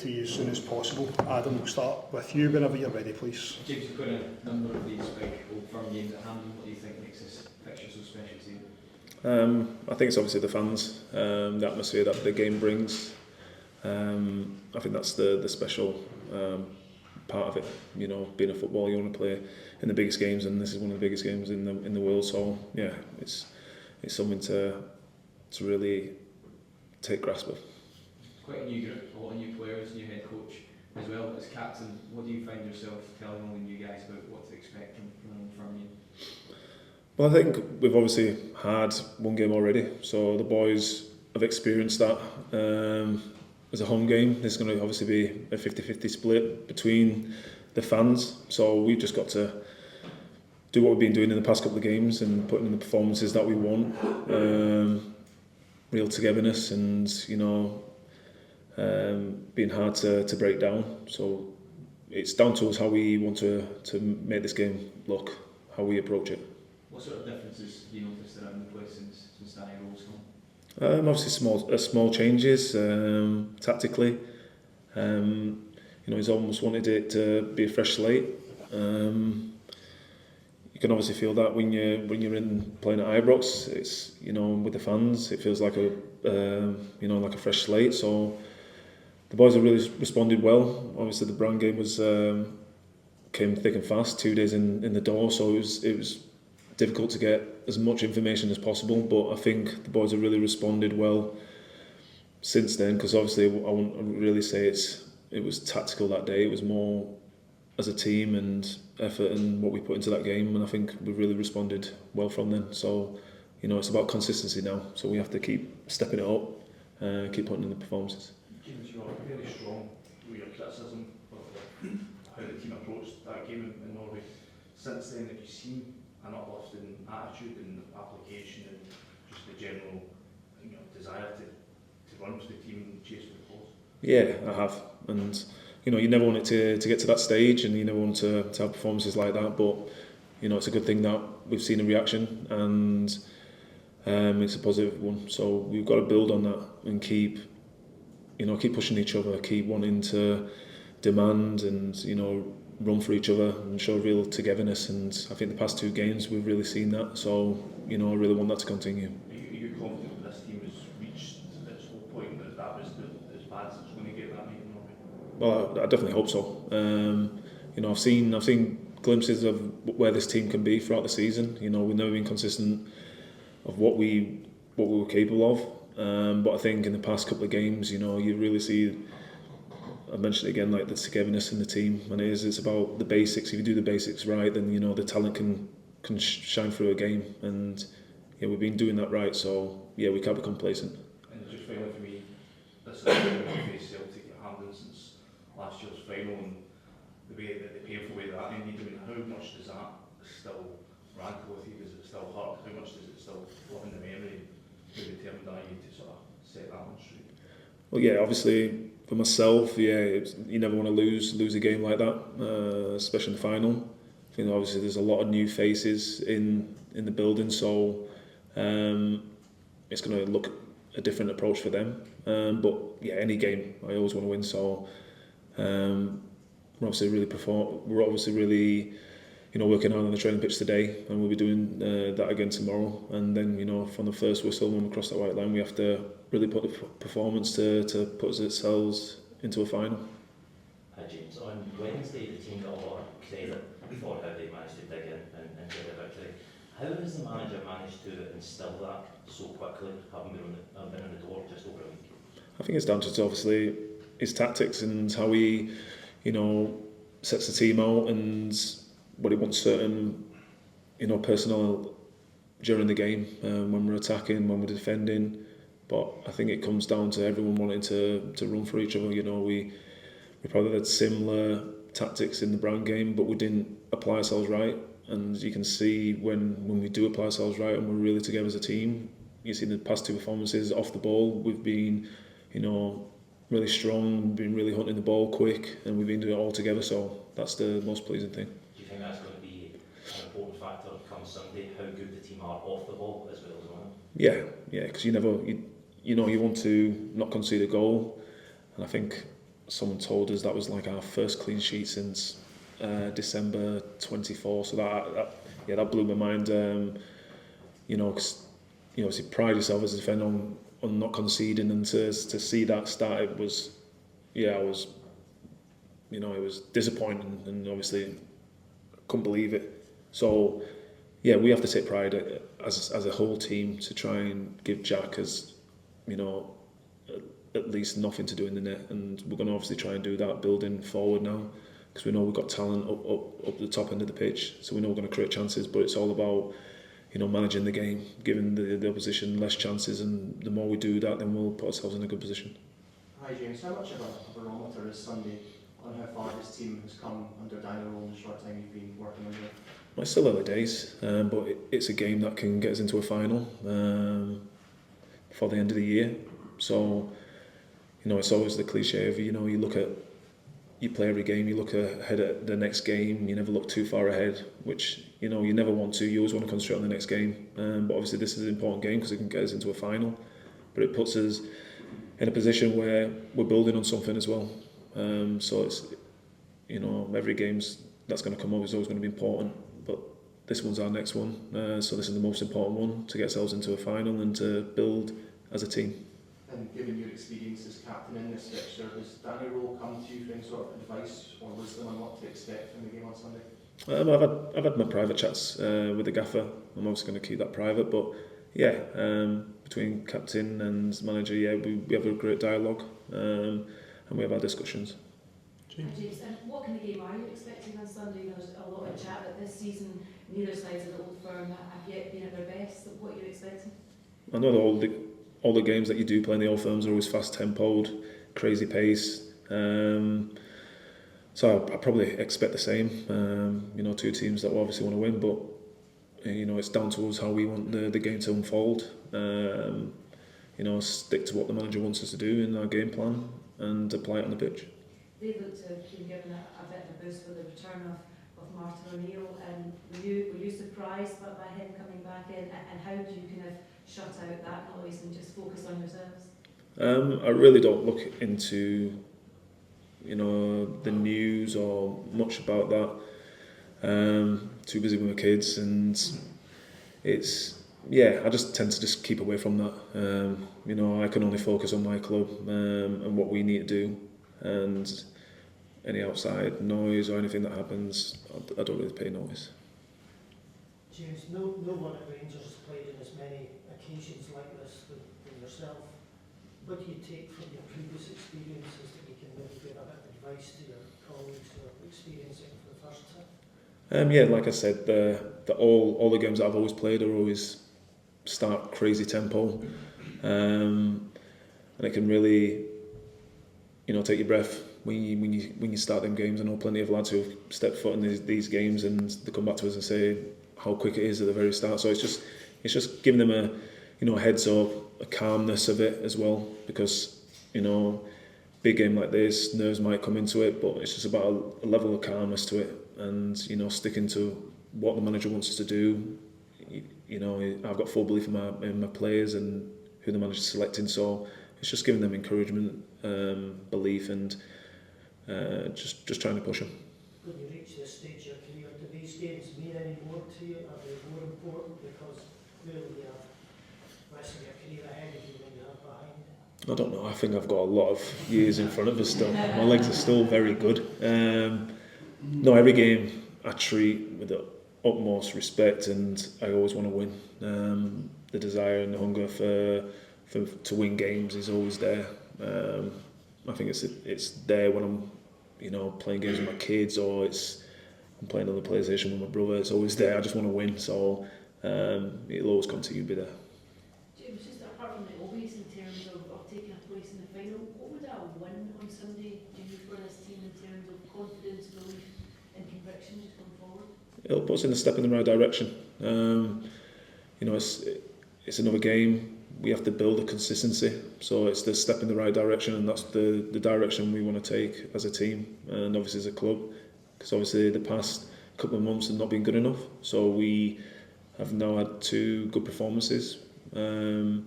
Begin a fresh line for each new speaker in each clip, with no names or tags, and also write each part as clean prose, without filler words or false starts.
to you as soon as possible. Adam, we'll start with you whenever you're ready, please.
James, you've got a number of these big Old Firm games at hand. What do you think makes this fixture so special to you?
I think it's obviously the fans, the atmosphere that the game brings. I think that's the special part of it. You know, being a footballer, you want to play in the biggest games, and this is one of the biggest games in the world. So yeah, it's something to really take grasp of.
Quite a new group, a lot of new players, new head coach as well. As captain, what do you find yourself telling all the new guys about what to expect from an Old Firm game?
Well, I think we've obviously had one game already, so the boys have experienced that. As a home game, there's going to obviously be a 50-50 split between the fans, so we've just got to do what we've been doing in the past couple of games and putting in the performances that we want. Real togetherness and, you know, being hard to break down. So it's down to us how we want to make this game look, how we approach it.
What sort of differences have you noticed around the place since Danny Rohl's gone?
Obviously small changes tactically. You know, he's almost wanted it to be a fresh slate. You can obviously feel that when you're in playing at Ibrox. It's, you know, with the fans, it feels like a you know, like a fresh slate. So the boys have really responded well. Obviously the Brown game was came thick and fast, 2 days in the door, so it was difficult to get as much information as possible, but I think the boys have really responded well since then, because obviously I wouldn't really say it was tactical that day. It was more as a team and effort and what we put into that game, and I think we've really responded well from then. So, you know, it's about consistency now, so we have to keep stepping it up, keep putting in the performances.
James, you are very strong with your criticism of how the team approached that game in Norway. Since then, have you seen an uplift in attitude and application and just the general, you know, desire to run with the team and chase for the goals?
Yeah, I have, and you know, you never want it to get to that stage, and you never want to have performances like that. But you know, it's a good thing that we've seen a reaction, and it's a positive one. So we've got to build on that and keep pushing each other, keep wanting to demand and, you know, run for each other and show real togetherness. And I think the past 2 games we've really seen that. So, you know, I really want that to continue.
Are you confident that this team has reached its whole point, that was as bad as it's going to get that night in Norway?
Well, I definitely hope so. You know, I've seen glimpses of where this team can be throughout the season. You know, we've never been consistent of what we were capable of. But I think in the past couple of games, you know, you really see, I mentioned it again, like the togetherness in the team, and it's about the basics. If you do the basics right, then, you know, the talent can shine through a game, and yeah, we've been doing that right. So yeah, we can't be complacent.
And just finally for me, this is the face Celtic at Hampden since last year's final, and the painful way that ended. I mean, how much does that still rankle with you? Does it still hurt? How much does it still live in the memory? How determined are you to sort of set that one straight?
Well, yeah, obviously for myself, yeah, you never want to lose a game like that, especially in the final. I think obviously there's a lot of new faces in the building, so it's going to look a different approach for them. But yeah, any game I always want to win. So we're obviously really you know, working hard on the training pitch today, and we'll be doing that again tomorrow. And then, you know, from the first whistle when we cross that white line, we have to really put the performance to put ourselves into a final.
Hi James, on Wednesday the team got a lot of credit for how they managed to dig in and get the victory. How has the manager managed to instill that so quickly, having been on the door just over a week?
I think it's down to obviously his tactics and how he, you know, sets the team out and what he wants certain, you know, personnel during the game, when we're attacking, when we're defending. But I think it comes down to everyone wanting to run for each other. You know, we probably had similar tactics in the Brown game, but we didn't apply ourselves right. And you can see when we do apply ourselves right and we're really together as a team, you see the past 2 performances off the ball, we've been, you know, really strong, been really hunting the ball quick, and we've been doing it all together. So that's the most pleasing thing.
Do you think that's going to be an important factor come Sunday, how good the team are off the ball as well as on it?
Yeah, because you want to not concede a goal, and I think someone told us that was like our first clean sheet since December 24. So that blew my mind. You know, 'cause, you know, obviously pride yourself as a defender on not conceding, and to see that start, it was, yeah, I was, you know, it was disappointing, and obviously couldn't believe it. So yeah, we have to take pride as a whole team to try and give Jack, as you know, at least nothing to do in the net, and we're going to obviously try and do that building forward now, because we know we've got talent up the top end of the pitch, so we know we're going to create chances, but it's all about, you know, managing the game, giving the opposition less chances, and the more we do that, then we'll put ourselves in a good position.
Hi James, how much of a barometer is Sunday on how far this team has come under Danny Rohl in the short time you've been working under him?
Well, it's still early days, but it's a game that can get us into a final before the end of the year. So, you know, it's always the cliche of, you know, you play every game, you look ahead at the next game, you never look too far ahead, which, you know, you never want to. You always want to concentrate on the next game. But obviously this is an important game because it can get us into a final. But it puts us in a position where we're building on something as well. So it's, you know, every game's that's going to come up is always going to be important. But this one's our next one. So this is the most important one, to get ourselves into a final and to build as a team.
And given your experience as captain in this fixture, has Danny Rohl come to you for any sort of advice or wisdom on what to expect from the game on Sunday?
I've had my private chats with the gaffer. I'm obviously going to keep that private, but yeah, between captain and manager, yeah, we have a great dialogue, and we have our discussions.
James, what kind of game are you expecting on Sunday? There's a lot of chat that this season neither sides of the Old Firm have yet been at their best. What are you expecting?
I know that all the games that you do play in the Old Firms are always fast-tempoed, crazy pace. So I probably expect the same. You know, two teams that will obviously want to win, but you know, it's down to us how we want the game to unfold. You know, stick to what the manager wants us to do in our game plan and apply it on the pitch.
They look to have been given a bit of a boost for the return of Martin O'Neill. Were you surprised by him coming back in? And how do you kind of shut out that noise and just focus on yourselves?
I really don't look into, you know, the news or much about that. Too busy with my kids, and it's, yeah, I just tend to just keep away from that. You know, I can only focus on my club and what we need to do, and any outside noise or anything that happens, I don't really pay notice.
James, no one at Rangers has played in as many occasions like this than yourself. What do you take from your previous experiences that you can maybe give a bit of advice to your colleagues who are experiencing it for the first time?
Yeah, like I said, all the games that I've always played are always start crazy tempo, and it can really, you know, take your breath when you start them games. I know plenty of lads who have stepped foot in these games and they come back to us and say how quick it is at the very start. So it's just giving them a heads up, a calmness of it as well, because, you know, big game like this, nerves might come into it, but it's just about a level of calmness to it, and, you know, sticking to what the manager wants us to do. You know, I've got full belief in my players and who the manager's selecting, so it's just giving them encouragement, belief, and just trying to push them.
When you reach this stage of your career, do these games mean any more to you? Are they more important? Because clearly you have the rest of your career ahead of you than you have behind.
I don't know, I think I've got a lot of years in front of us still. My legs are still very good. No, every game I treat with the utmost respect, and I always want to win. The desire and the hunger to win games is always there. I think it's there when I'm, you know, playing games with my kids, or I'm playing on the PlayStation with my brother. It's always there. I just want to win, so it'll always continue to be there.
James, just apart from the obvious in terms of taking a place in the final, what would a win on Sunday do for this team in terms of confidence, belief and conviction just going forward?
It'll put us in a step in the right direction. You know, it's another game. We have to build a consistency, so it's the step in the right direction, and that's the direction we want to take as a team and obviously as a club, because obviously the past couple of months have not been good enough, so we have now had 2 good performances, and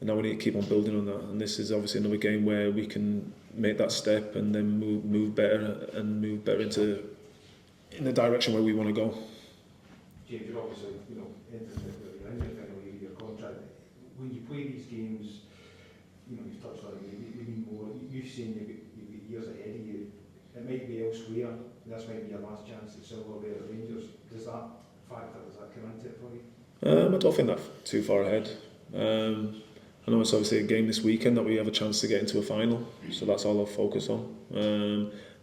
and now we need to keep on building on that. And this is obviously another game where we can make that step and then move better into in the direction where we want to go.
James, you're obviously, entering the final year of your contract. When you play these games, you've touched on it, you need more. You've seen you've got years ahead of you. It might be elsewhere. This might be your last chance at silverware at Rangers. Does that come into it for you?
I don't think that's too far ahead. I know it's obviously a game this weekend that we have a chance to get into a final, so that's all I'll focus on.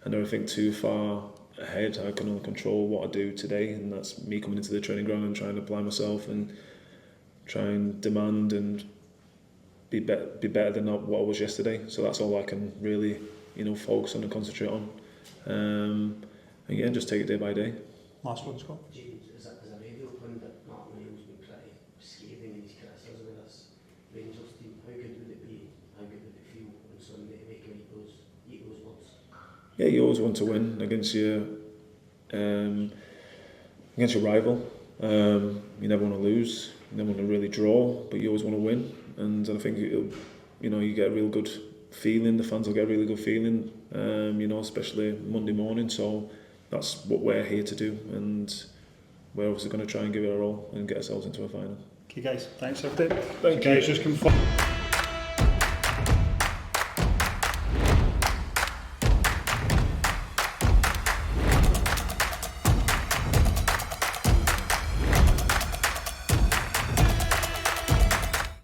I never think too far ahead. I can only control what I do today, and that's me coming into the training ground and trying to apply myself and try and demand and be better than what I was yesterday. So that's all I can really, focus on and concentrate on. And yeah, just take it day by day.
Last one, Scott.
James, as a radio pundit, Martin O'Neill's been pretty scathing in his criticism of this Rangers team. How good would it be? How good would it feel on Sunday to make him eat those words?
Yeah, you always want to win against your rival. You never want to lose. You never want to really draw, but you always want to win. And I think you get a real good feeling. The fans will get a really good feeling. Especially Monday morning. So that's what we're here to do, and we're obviously going to try and give it our all and get ourselves into a final.
Okay, guys, thanks everybody.
Thank
you. Guys, just come forward.